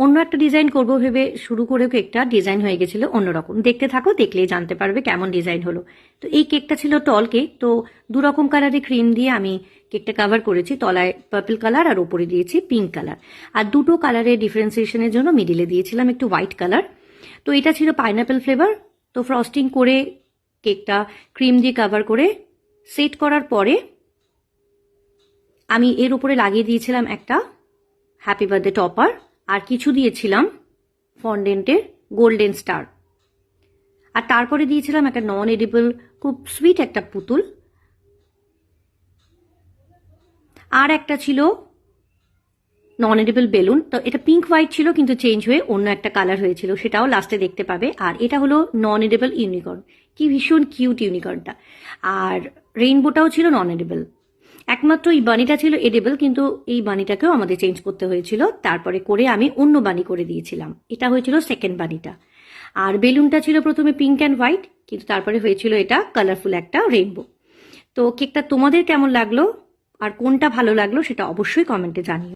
অন্য একটা ডিজাইন করবো ভেবে শুরু করে কেকটা ডিজাইন হয়ে গেছিলো অন্যরকম। দেখতে থাকো, দেখলেই জানতে পারবে কেমন ডিজাইন হলো। তো এই কেকটা ছিল টল কেক। তো 2 রকম কালারের ক্রিম দিয়ে আমি কেকটা কাভার করেছি, তলায় পার্পল কালার আর ওপরে দিয়েছি পিঙ্ক কালার। আর দুটো কালারের ডিফারেন্সিয়েশনের জন্য মিডিলে দিয়েছিলাম একটু হোয়াইট কালার। তো এটা ছিল পাইনাপেল ফ্লেভার। তো ফ্রস্টিং করে কেকটা ক্রিম দিয়ে কাভার করে সেট করার পরে আমি এর উপরে লাগিয়ে দিয়েছিলাম একটা হ্যাপি বার্থডে টপার, আর কিছু দিয়েছিলাম ফন্ডেন্টের গোল্ডেন স্টার, আর তারপরে দিয়েছিলাম একটা নন এডিবল খুব সুইট একটা পুতুল, আর একটা ছিল নন এডিবল বেলুন। তো এটা পিঙ্ক হোয়াইট ছিল কিন্তু চেঞ্জ হয়ে অন্য একটা কালার হয়েছিল, সেটাও লাস্টে দেখতে পাবে। আর এটা হলো নন এডিবল ইউনিকর্ন, কি ভীষণ কিউট ইউনিকর্নটা। আর রেইনবোটাও ছিল নন এডিবল, একমাত্র এই বানিটা ছিল এডিবল, কিন্তু এই বানিটাকেও আমাদের চেঞ্জ করতে হয়েছিল। তারপরে করে আমি অন্য বানি করে দিয়েছিলাম, এটা হয়েছিল সেকেন্ড বানিটা। আর বেলুনটা ছিল প্রথমে পিঙ্ক অ্যান্ড হোয়াইট, কিন্তু তারপরে হয়েছিল এটা কালারফুল একটা রেইনবো। তো কেকটা তোমাদের কেমন লাগলো আর কোনটা ভালো লাগলো সেটা অবশ্যই কমেন্টে জানিও।